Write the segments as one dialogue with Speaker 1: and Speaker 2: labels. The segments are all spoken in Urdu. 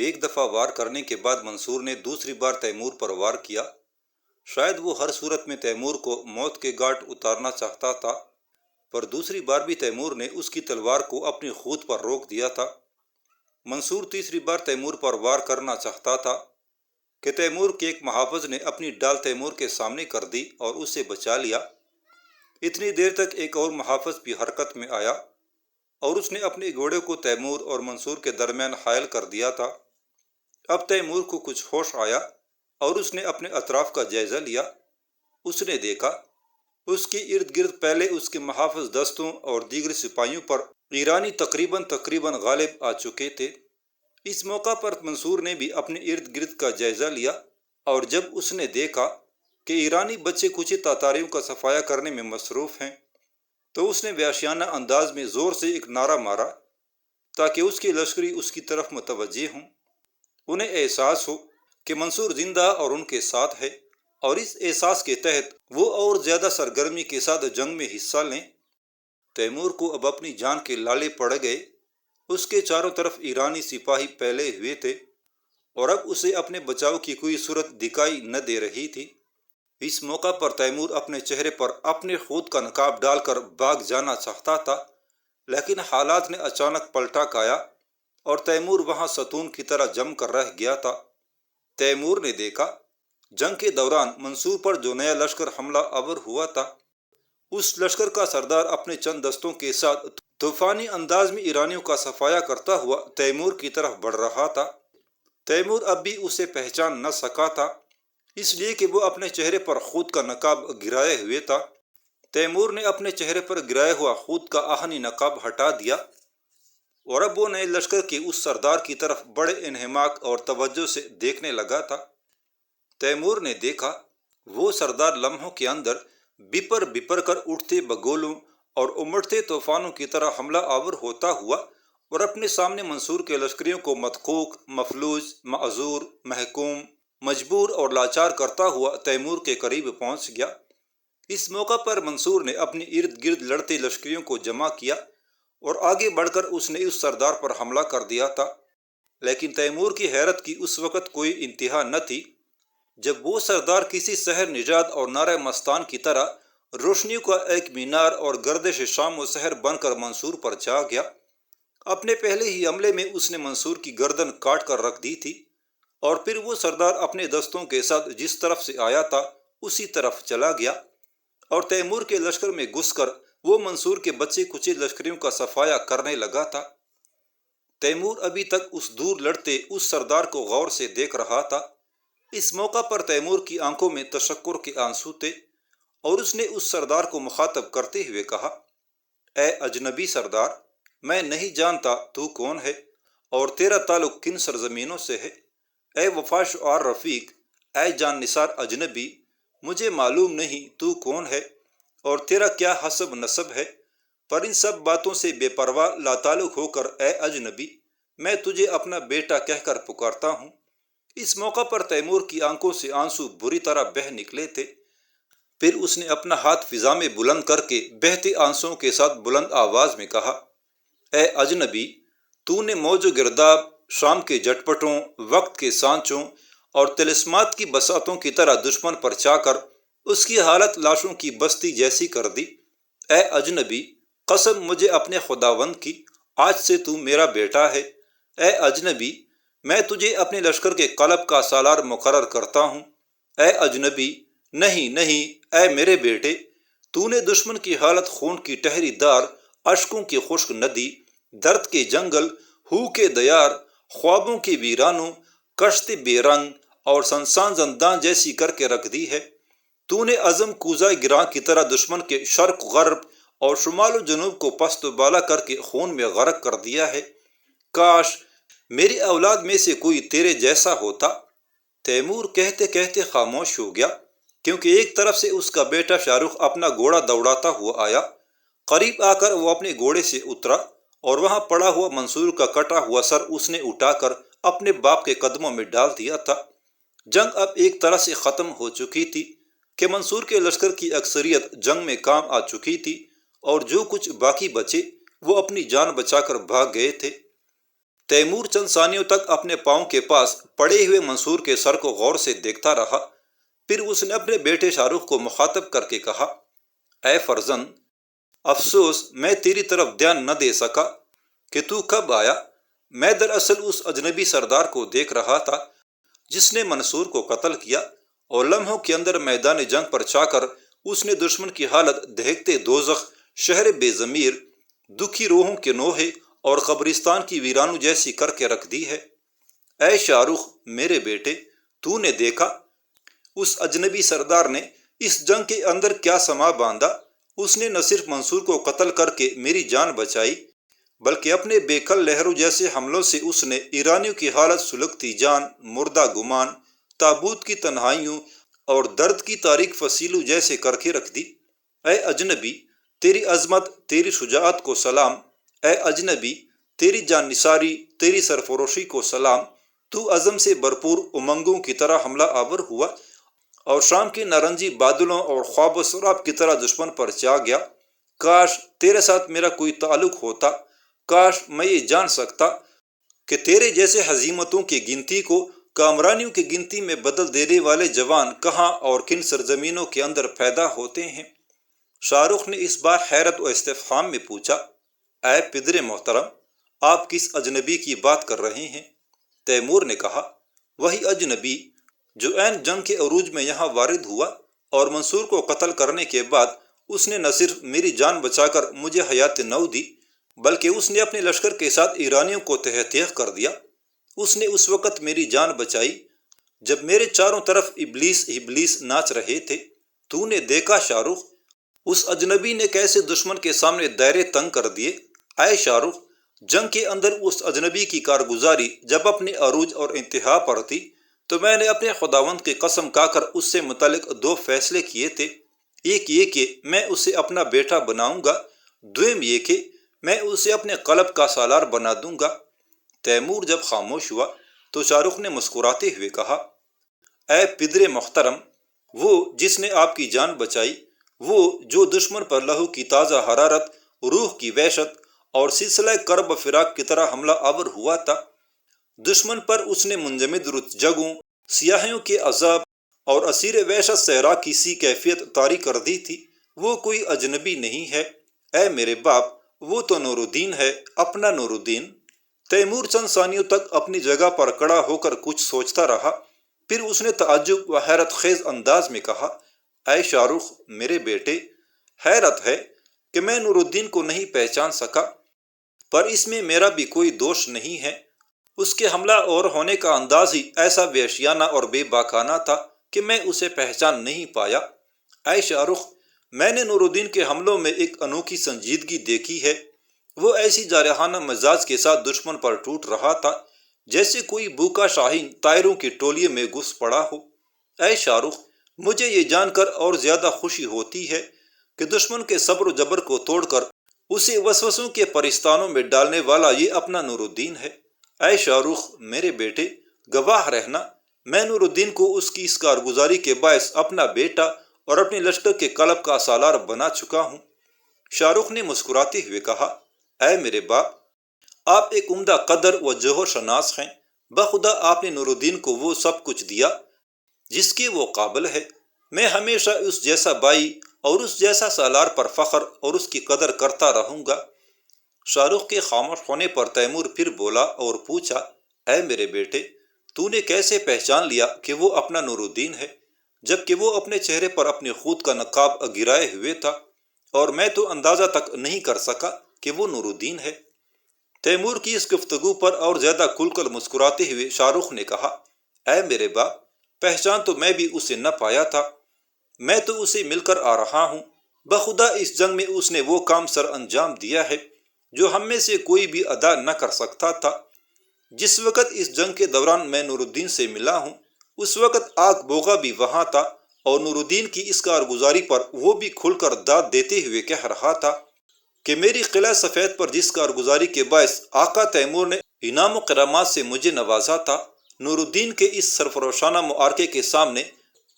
Speaker 1: ایک دفعہ وار کرنے کے بعد منصور نے دوسری بار تیمور پر وار کیا۔ شاید وہ ہر صورت میں تیمور کو موت کے گھاٹ اتارنا چاہتا تھا، پر دوسری بار بھی تیمور نے اس کی تلوار کو اپنی خود پر روک دیا تھا۔ منصور تیسری بار تیمور پر وار کرنا چاہتا تھا کہ تیمور کے ایک محافظ نے اپنی ڈال تیمور کے سامنے کر دی اور اسے بچا لیا۔ اتنی دیر تک ایک اور محافظ بھی حرکت میں آیا اور اس نے اپنے گھوڑے کو تیمور اور منصور کے درمیان حائل کر دیا تھا۔ اب تیمور کو کچھ ہوش آیا اور اس نے اپنے اطراف کا جائزہ لیا۔ اس نے دیکھا اس کے ارد گرد پہلے اس کے محافظ دستوں اور دیگر سپاہیوں پر ایرانی تقریباً غالب آ چکے تھے۔ اس موقع پر منصور نے بھی اپنے ارد گرد کا جائزہ لیا اور جب اس نے دیکھا کہ ایرانی بچے کچھ تاتاریوں کا صفایا کرنے میں مصروف ہیں تو اس نے وحشیانہ انداز میں زور سے ایک نعرہ مارا تاکہ اس کے لشکری اس کی طرف متوجہ ہوں، انہیں احساس ہو کہ منصور زندہ اور ان کے ساتھ ہے، اور اس احساس کے تحت وہ اور زیادہ سرگرمی کے ساتھ جنگ میں حصہ لیں۔ تیمور کو اب اپنی جان کے لالے پڑ گئے۔ اس کے چاروں طرف ایرانی سپاہی پھیلے ہوئے تھے اور اب اسے اپنے بچاؤ کی کوئی صورت دکھائی نہ دے رہی تھی۔ اس موقع پر تیمور اپنے چہرے پر اپنے خود کا نقاب ڈال کر بھاگ جانا چاہتا تھا، لیکن حالات نے اچانک پلٹا کھایا اور تیمور وہاں ستون کی طرح جم کر رہ گیا تھا۔ تیمور نے دیکھا جنگ کے دوران منصور پر جو نیا لشکر حملہ آور ہوا تھا، اس لشکر کا سردار اپنے چند دستوں کے ساتھ طوفانی انداز میں ایرانیوں کا صفایا کرتا ہوا تیمور کی طرف بڑھ رہا تھا۔ تیمور اب بھی اسے پہچان نہ سکا تھا، اس لیے کہ وہ اپنے چہرے پر خود کا نقاب گرائے ہوئے تھا۔ تیمور نے اپنے چہرے پر گرائے ہوا خود کا آہنی نقاب ہٹا دیا اور اب وہ نئے لشکر کے اس سردار کی طرف بڑے انہماک اور توجہ سے دیکھنے لگا تھا۔ تیمور نے دیکھا وہ سردار لمحوں کے اندر بپر کر اٹھتے بگولوں اور امڑتے طوفانوں کی طرح حملہ آور ہوتا ہوا اور اپنے سامنے منصور کے لشکریوں کو مدقوق، مفلوج، معذور، محکوم، مجبور اور لاچار کرتا ہوا تیمور کے قریب پہنچ گیا۔ اس موقع پر منصور نے اپنی ارد گرد لڑتے لشکریوں کو جمع کیا اور آگے بڑھ کر اس نے اس سردار پر حملہ کر دیا تھا، لیکن تیمور کی حیرت کی اس وقت کوئی انتہا نہ تھی جب وہ سردار کسی سحر نژاد اور نعرہ مستان کی طرح روشنیوں کا ایک مینار اور گردش شام و سحر بن کر منصور پر جا گیا۔ اپنے پہلے ہی حملے میں اس نے منصور کی گردن کاٹ کر رکھ دی تھی اور پھر وہ سردار اپنے دستوں کے ساتھ جس طرف سے آیا تھا اسی طرف چلا گیا اور تیمور کے لشکر میں گھس کر وہ منصور کے بچے کچے لشکریوں کا صفایا کرنے لگا تھا۔ تیمور ابھی تک اس دور لڑتے اس سردار کو غور سے دیکھ رہا تھا۔ اس موقع پر تیمور کی آنکھوں میں تشکر کے آنسو تھے اور اس نے اس سردار کو مخاطب کرتے ہوئے کہا، اے اجنبی سردار، میں نہیں جانتا تو کون ہے اور تیرا تعلق کن سرزمینوں سے ہے۔ اے وفا شعار رفیق، اے جان نثار اجنبی، مجھے معلوم نہیں تو کون ہے اور تیرا کیا حسب نسب ہے، پر ان سب باتوں سے بے پرواہ لا تعلق ہو کر اے اجنبی، میں تجھے اپنا بیٹا کہہ کر پکارتا ہوں۔ اس موقع پر تیمور کی آنکھوں سے آنسو بری طرح بہہ نکلے تھے۔ پھر اس نے اپنا ہاتھ فضا میں بلند کر کے بہتے آنسوؤں کے ساتھ بلند آواز میں کہا، اے اجنبی، تو نے موج و گرداب، شام کے جھٹپٹوں، وقت کے سانچوں اور طلسمات کی بساطوں کی طرح دشمن پر چا کر اس کی حالت لاشوں کی بستی جیسی کر دی۔ اے اجنبی، قسم مجھے اپنے خداوند کی، آج سے تو میرا بیٹا ہے۔ اے اجنبی، میں تجھے اپنے لشکر کے قلب کا سالار مقرر کرتا ہوں۔ اے اجنبی، نہیں، اے میرے بیٹے، تو نے دشمن کی حالت خون کی ٹہری دار، اشکوں کی خشک ندی، درد کے جنگل، ہو کے دیار، خوابوں کے ویرانوں، کشت بے رنگ اور سنسان زندان جیسی کر کے رکھ دی ہے۔ تو نے عزم کوزہ گراں کی طرح دشمن کے شرق غرب اور شمال و جنوب کو پست و بالا کر کے خون میں غرق کر دیا ہے۔ کاش میری اولاد میں سے کوئی تیرے جیسا ہوتا۔ تیمور کہتے کہتے خاموش ہو گیا، کیونکہ ایک طرف سے اس کا بیٹا شاہ رخ اپنا گھوڑا دوڑاتا ہوا آیا۔ قریب آ کر وہ اپنے گھوڑے سے اترا اور وہاں پڑا ہوا منصور کا کٹا ہوا سر اس نے اٹھا کر اپنے باپ کے قدموں میں ڈال دیا تھا۔ جنگ اب ایک طرح سے ختم ہو چکی تھی کہ منصور کے لشکر کی اکثریت جنگ میں کام آ چکی تھی اور جو کچھ باقی بچے وہ اپنی جان بچا کر بھاگ گئے تھے۔ تیمور چند ثانیوں تک اپنے پاؤں کے پاس پڑے ہوئے منصور کے سر کو غور سے دیکھتا رہا، پھر اس نے اپنے بیٹے شاہ رخ کو مخاطب کر کے کہا، اے فرزند، افسوس میں تیری طرف دھیان نہ دے سکا کہ تو کب آیا۔ میں دراصل اس اجنبی سردار کو دیکھ رہا تھا جس نے منصور کو قتل کیا، اور لمحوں کے اندر میدان جنگ پر جا کر اس نے دشمن کی حالت دہکتے دوزخ، شہر بے ضمیر، دکھی روحوں کے نوحے اور قبرستان کی ویرانو جیسی کر کے رکھ دی ہے۔ اے شاہ رخ میرے بیٹے، تو نے دیکھا اس اجنبی سردار نے اس جنگ کے اندر کیا سما باندھا۔ اس نے نہ صرف منصور کو قتل کر کے میری جان بچائی، بلکہ اپنے بے کل لہروں جیسے حملوں سے اس نے ایرانیوں کی حالت سلگتی جان، مردہ گمان، تابوت کی تنہائیوں اور درد کی تاریک فصیلوں جیسے کر کے رکھ دی۔ اے اجنبی، تیری عظمت، تیری شجاعت کو سلام۔ اے اجنبی، تیری جان نثاری، تیری سرفروشی کو سلام۔ تو عزم سے بھرپور امنگوں کی طرح حملہ آور ہوا اور شام کے نارنجی بادلوں اور خواب و سراب کی طرح دشمن پر چا گیا۔ کاش تیرے ساتھ میرا کوئی تعلق ہوتا، کاش میں یہ جان سکتا کہ تیرے جیسے ہزیمتوں کی گنتی کو کامرانیوں کی گنتی میں بدل دینے والے جوان کہاں اور کن سرزمینوں کے اندر پیدا ہوتے ہیں۔ شاہ رخ نے اس بار حیرت و استفہام میں پوچھا، اے پدر محترم، آپ کس اجنبی کی بات کر رہے ہیں؟ تیمور نے کہا، وہی اجنبی جو عین جنگ کے عروج میں یہاں وارد ہوا اور منصور کو قتل کرنے کے بعد اس نے نہ صرف میری جان بچا کر مجھے حیات نو دی، بلکہ اس نے اپنے لشکر کے ساتھ ایرانیوں کو تہہ تیغ کر دیا۔ اس نے اس وقت میری جان بچائی جب میرے چاروں طرف ابلیس ابلیس ناچ رہے تھے۔ تو نے دیکھا شاہ رخ، اس اجنبی نے کیسے دشمن کے سامنے دائرے تنگ کر دیے۔ اے شاہ رخ، جنگ کے اندر اس اجنبی کی کارگزاری جب اپنے عروج اور انتہا پر تھی تو میں نے اپنے خداوند کی قسم کھا کر اس سے متعلق دو فیصلے کیے تھے۔ ایک یہ کہ میں اسے اپنا بیٹا بناؤں گا، دویم یہ کہ میں اسے اپنے قلب کا سالار بنا دوں گا۔ تیمور جب خاموش ہوا تو شاہ رخ نے مسکراتے ہوئے کہا، اے پدر محترم، وہ جس نے آپ کی جان بچائی، وہ جو دشمن پر لہو کی تازہ حرارت، روح کی وحشت اور سلسلہ کرب و فراق کی طرح حملہ آور ہوا تھا، دشمن پر اس نے منجمد رت جگہوں، سیاحیوں کے عذاب اور اسیر وحشت صحرا کی سی کیفیت طاری کر دی تھی، وہ کوئی اجنبی نہیں ہے۔ اے میرے باپ، وہ تو نور الدین ہے، اپنا نور الدین۔ تیمور چند ثانیوں تک اپنی جگہ پر کھڑا ہو کر کچھ سوچتا رہا، پھر اس نے تعجب و حیرت خیز انداز میں کہا، اے شاہ رخ میرے بیٹے، حیرت ہے کہ میں نور الدین کو نہیں پہچان سکا، پر اس میں میرا بھی کوئی دوش نہیں ہے۔ اس کے حملہ اور ہونے کا انداز ہی ایسا وحشیانہ اور بے باکانہ تھا کہ میں اسے پہچان نہیں پایا۔ اے شاہ رخ، میں نے نور الدین کے حملوں میں ایک انوکھی سنجیدگی دیکھی ہے۔ وہ ایسی جارحانہ مزاج کے ساتھ دشمن پر ٹوٹ رہا تھا جیسے کوئی بھوکا شاہین طائروں کی ٹولیے میں گھس پڑا ہو۔ اے شاہ رخ، مجھے یہ جان کر اور زیادہ خوشی ہوتی ہے کہ دشمن کے صبر و جبر کو توڑ کر اسے وسوسوں کے پرستانوں میں ڈالنے والا یہ اپنا نور الدین ہے۔ اے شاہ رخ میرے بیٹے، گواہ رہنا، میں نور الدین کو اس کی اس کارگزاری کے باعث اپنا بیٹا اور اپنے لشکر کے قلب کا سالار بنا چکا ہوں۔ شاہ رخ نے مسکراتے ہوئے کہا، اے میرے باپ، آپ ایک عمدہ قدر و جوہر شناس ہیں۔ بخدا آپ نے نور الدین کو وہ سب کچھ دیا جس کے وہ قابل ہے۔ میں ہمیشہ اس جیسا بھائی اور اس جیسا سالار پر فخر اور اس کی قدر کرتا رہوں گا۔ شاہ رخ کے خاموش ہونے پر تیمور پھر بولا اور پوچھا، اے میرے بیٹے، تو نے کیسے پہچان لیا کہ وہ اپنا نور الدین ہے، جبکہ وہ اپنے چہرے پر اپنے خود کا نقاب گرائے ہوئے تھا، اور میں تو اندازہ تک نہیں کر سکا کہ وہ نور الدین ہے۔ تیمور کی اس گفتگو پر اور زیادہ کھل کر مسکراتے ہوئے شاہ رخ نے کہا، اے میرے باپ، پہچان تو میں بھی اسے نہ پایا تھا، میں تو اسے مل کر آ رہا ہوں۔ بخدا اس جنگ میں اس نے وہ کام سر انجام دیا ہے جو ہم میں سے کوئی بھی ادا نہ کر سکتا تھا۔ جس وقت اس جنگ کے دوران میں نور الدین سے ملا ہوں، اس وقت آگ بوغا بھی وہاں تھا، اور نور الدین کی اس کارگزاری پر وہ بھی کھل کر داد دیتے ہوئے کہہ رہا تھا کہ میری قلعہ سفید پر جس کارگزاری کے باعث آقا تیمور نے انعام و کرامات سے مجھے نوازا تھا، نور الدین کے اس سرفروشانہ معرکے کے سامنے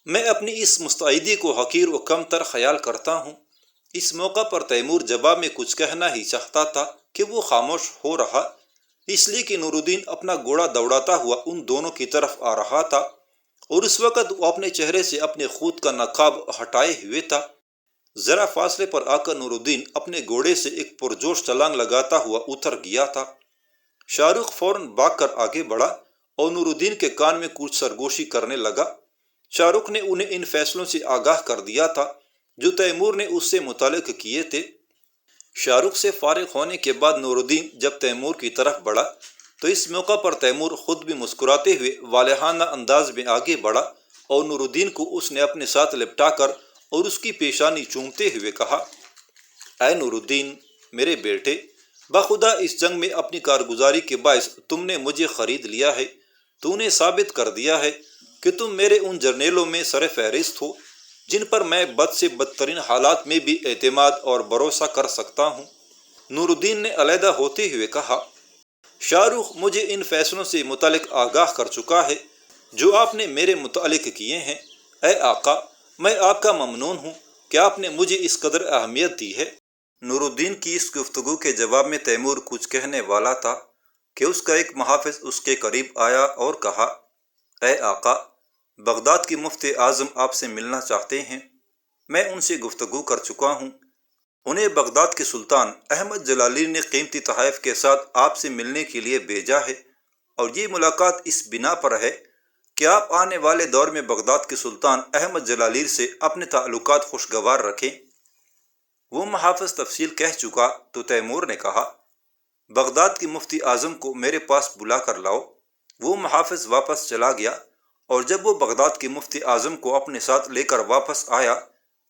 Speaker 1: میں اپنی اس مستعدی کو حقیر و کم تر خیال کرتا ہوں۔ اس موقع پر تیمور جواب میں کچھ کہنا ہی چاہتا تھا کہ وہ خاموش ہو رہا، اس لیے کہ نور الدین اپنا گھوڑا دوڑاتا ہوا ان دونوں کی طرف آ رہا تھا اور اس وقت وہ اپنے چہرے سے اپنے خود کا نقاب ہٹائے ہوئے تھا۔ ذرا فاصلے پر آ کر نور الدین اپنے گھوڑے سے ایک پرجوش چھلانگ لگاتا ہوا اتر گیا تھا۔ شاہ رخ فوراً بھاگ کر آگے بڑھا اور نور الدین کے کان میں کچھ سرگوشی کرنے لگا۔ شاہ رخ نے انہیں ان فیصلوں سے آگاہ کر دیا تھا جو تیمور نے اس سے متعلق کیے تھے۔ شاہ رخ سے فارغ ہونے کے بعد نور الدین جب تیمور کی طرف بڑھا تو اس موقع پر تیمور خود بھی مسکراتے ہوئے والہانہ انداز میں آگے بڑھا اور نور الدین کو اس نے اپنے ساتھ لپٹا کر اور اس کی پیشانی چومتے ہوئے کہا، اے نور الدین میرے بیٹے، بخدا اس جنگ میں اپنی کارگزاری کے باعث تم نے مجھے خرید لیا ہے۔ تو نے ثابت کر دیا ہے کہ تم میرے ان جرنیلوں میں سر فہرست ہو جن پر میں بد سے بدترین حالات میں بھی اعتماد اور بھروسہ کر سکتا ہوں۔ نور الدین نے علیحدہ ہوتے ہوئے کہا، شاہ رخ مجھے ان فیصلوں سے متعلق آگاہ کر چکا ہے جو آپ نے میرے متعلق کیے ہیں۔ اے آقا، میں آپ کا ممنون ہوں کہ آپ نے مجھے اس قدر اہمیت دی ہے۔ نور الدین کی اس گفتگو کے جواب میں تیمور کچھ کہنے والا تھا کہ اس کا ایک محافظ اس کے قریب آیا اور کہا، اے آقا، بغداد کی مفتی اعظم آپ سے ملنا چاہتے ہیں۔ میں ان سے گفتگو کر چکا ہوں۔ انہیں بغداد کے سلطان احمد جلالی نے قیمتی تحائف کے ساتھ آپ سے ملنے کے لیے بھیجا ہے، اور یہ ملاقات اس بنا پر ہے کہ آپ آنے والے دور میں بغداد کے سلطان احمد جلالی سے اپنے تعلقات خوشگوار رکھیں۔ وہ محافظ تفصیل کہہ چکا تو تیمور نے کہا، بغداد کی مفتی اعظم کو میرے پاس بلا کر لاؤ۔ وہ محافظ واپس چلا گیا اور جب وہ بغداد کی مفتی اعظم کو اپنے ساتھ لے کر واپس آیا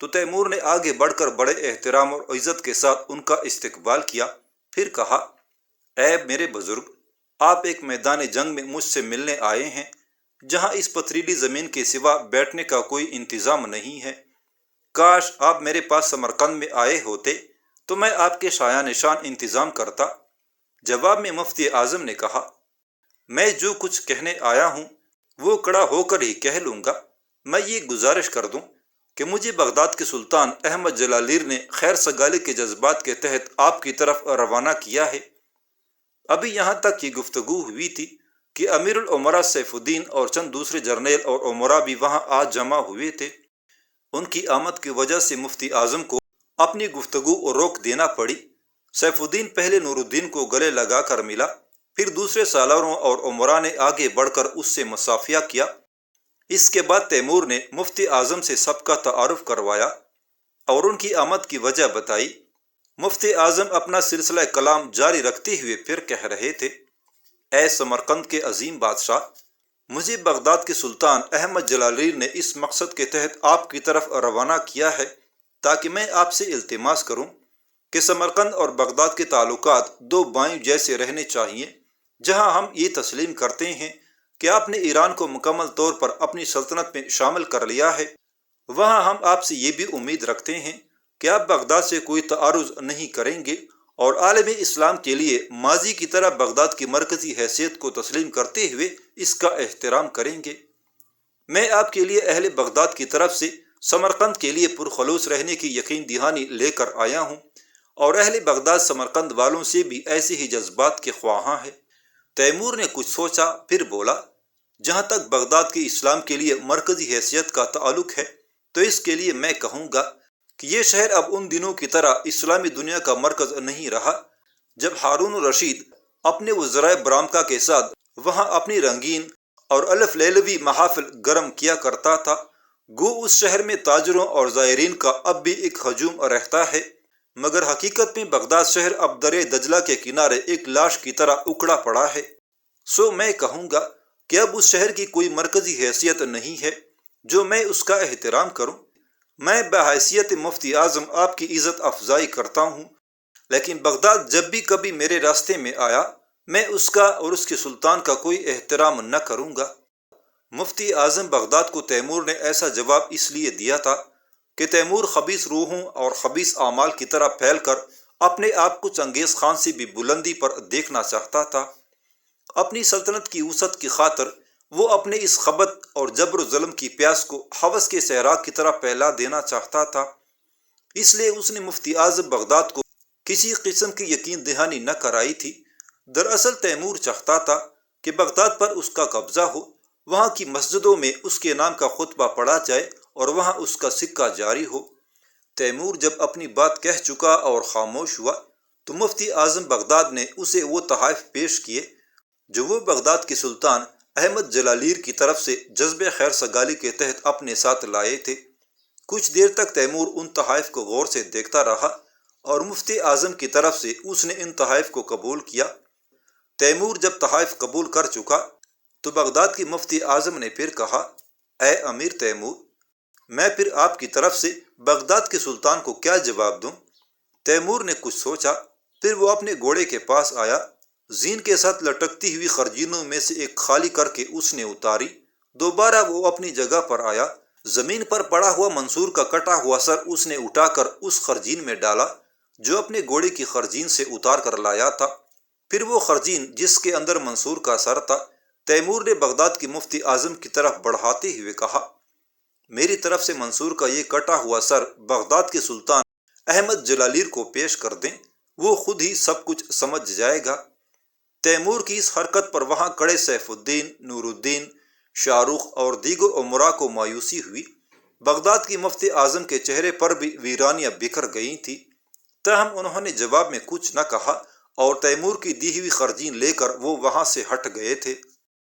Speaker 1: تو تیمور نے آگے بڑھ کر بڑے احترام اور عزت کے ساتھ ان کا استقبال کیا، پھر کہا، اے میرے بزرگ، آپ ایک میدان جنگ میں مجھ سے ملنے آئے ہیں جہاں اس پتھریلی زمین کے سوا بیٹھنے کا کوئی انتظام نہیں ہے۔ کاش آپ میرے پاس سمرقند میں آئے ہوتے تو میں آپ کے شایان نشان انتظام کرتا۔ جواب میں مفتی اعظم نے کہا، میں جو کچھ کہنے آیا ہوں وہ کڑا ہو کر ہی کہہ لوں گا۔ میں یہ گزارش کر دوں کہ مجھے بغداد کے سلطان احمد جلالیر نے خیر سگالی کے جذبات کے تحت آپ کی طرف روانہ کیا ہے۔ ابھی یہاں تک یہ گفتگو ہوئی تھی کہ امیر الامراء سیف الدین اور چند دوسرے جرنیل اور امراء بھی وہاں آج جمع ہوئے تھے۔ ان کی آمد کی وجہ سے مفتی اعظم کو اپنی گفتگو روک دینا پڑی۔ سیف الدین پہلے نور الدین کو گلے لگا کر ملا، پھر دوسرے سالاروں اور امراء نے آگے بڑھ کر اس سے مصافحہ کیا۔ اس کے بعد تیمور نے مفتی اعظم سے سب کا تعارف کروایا اور ان کی آمد کی وجہ بتائی۔ مفتی اعظم اپنا سلسلہ کلام جاری رکھتے ہوئے پھر کہہ رہے تھے، اے سمرقند کے عظیم بادشاہ، مجھے بغداد کے سلطان احمد جلالی نے اس مقصد کے تحت آپ کی طرف روانہ کیا ہے تاکہ میں آپ سے التماس کروں کہ سمرقند اور بغداد کے تعلقات دو بائیں جیسے رہنے چاہیے۔ جہاں ہم یہ تسلیم کرتے ہیں کہ آپ نے ایران کو مکمل طور پر اپنی سلطنت میں شامل کر لیا ہے، وہاں ہم آپ سے یہ بھی امید رکھتے ہیں کہ آپ بغداد سے کوئی تعارض نہیں کریں گے اور عالم اسلام کے لیے ماضی کی طرح بغداد کی مرکزی حیثیت کو تسلیم کرتے ہوئے اس کا احترام کریں گے۔ میں آپ کے لیے اہل بغداد کی طرف سے سمرقند کے لیے پرخلوص رہنے کی یقین دہانی لے کر آیا ہوں، اور اہل بغداد سمرقند والوں سے بھی ایسے ہی جذبات کے خواہاں ہیں۔ تیمور نے کچھ سوچا پھر بولا، جہاں تک بغداد کے اسلام کے لیے مرکزی حیثیت کا تعلق ہے تو اس کے لیے میں کہوں گا کہ یہ شہر اب ان دنوں کی طرح اسلامی دنیا کا مرکز نہیں رہا جب ہارون الرشید اپنے وزرائے برامکا کے ساتھ وہاں اپنی رنگین اور الف لیلوی محافل گرم کیا کرتا تھا۔ گو اس شہر میں تاجروں اور زائرین کا اب بھی ایک ہجوم رہتا ہے، مگر حقیقت میں بغداد شہر اب دریا دجلہ کے کنارے ایک لاش کی طرح اکڑا پڑا ہے۔ سو میں کہوں گا کہ اب اس شہر کی کوئی مرکزی حیثیت نہیں ہے جو میں اس کا احترام کروں۔ میں بحیثیت مفتی اعظم آپ کی عزت افزائی کرتا ہوں، لیکن بغداد جب بھی کبھی میرے راستے میں آیا میں اس کا اور اس کے سلطان کا کوئی احترام نہ کروں گا۔ مفتی اعظم بغداد کو تیمور نے ایسا جواب اس لیے دیا تھا کہ تیمور خبیث روحوں اور خبیث اعمال کی طرح پھیل کر اپنے آپ کو چنگیز خان سے بھی بلندی پر دیکھنا چاہتا تھا۔ اپنی سلطنت کی وسعت کی خاطر وہ اپنے اس خبث اور جبر و ظلم کی پیاس کو ہوس کے صحرا کی طرح پھیلا دینا چاہتا تھا۔ اس لیے اس نے مفتی اعظم بغداد کو کسی قسم کی یقین دہانی نہ کرائی تھی دراصل تیمور چاہتا تھا کہ بغداد پر اس کا قبضہ ہو، وہاں کی مسجدوں میں اس کے نام کا خطبہ پڑھا جائے اور وہاں اس کا سکہ جاری ہو۔ تیمور جب اپنی بات کہہ چکا اور خاموش ہوا تو مفتی اعظم بغداد نے اسے وہ تحائف پیش کیے جو وہ بغداد کے سلطان احمد جلالیر کی طرف سے جذب خیر سگالی کے تحت اپنے ساتھ لائے تھے۔ کچھ دیر تک تیمور ان تحائف کو غور سے دیکھتا رہا اور مفتی اعظم کی طرف سے اس نے ان تحائف کو قبول کیا۔ تیمور جب تحائف قبول کر چکا تو بغداد کے مفتی اعظم نے پھر کہا، اے امیر تیمور، میں پھر آپ کی طرف سے بغداد کے سلطان کو کیا جواب دوں؟ تیمور نے کچھ سوچا، پھر وہ اپنے گھوڑے کے پاس آیا، زین کے ساتھ لٹکتی ہوئی خرجینوں میں سے ایک خالی کر کے اس نے اتاری۔ دوبارہ وہ اپنی جگہ پر آیا، زمین پر پڑا ہوا منصور کا کٹا ہوا سر اس نے اٹھا کر اس خرجین میں ڈالا جو اپنے گھوڑے کی خرجین سے اتار کر لایا تھا۔ پھر وہ خرجین جس کے اندر منصور کا سر تھا تیمور نے بغداد کے مفتی اعظم کی طرف بڑھاتے ہوئے کہا، میری طرف سے منصور کا یہ کٹا ہوا سر بغداد کے سلطان احمد جلالیر کو پیش کر دیں، وہ خود ہی سب کچھ سمجھ جائے گا۔ تیمور کی اس حرکت پر وہاں کڑے سیف الدین، نور الدین، شاہ رخ اور دیگر امراء کو مایوسی ہوئی۔ بغداد کی مفتی اعظم کے چہرے پر بھی ویرانیاں بکھر گئی تھیں، تاہم انہوں نے جواب میں کچھ نہ کہا اور تیمور کی دی ہوئی خرجین لے کر وہ وہاں سے ہٹ گئے تھے۔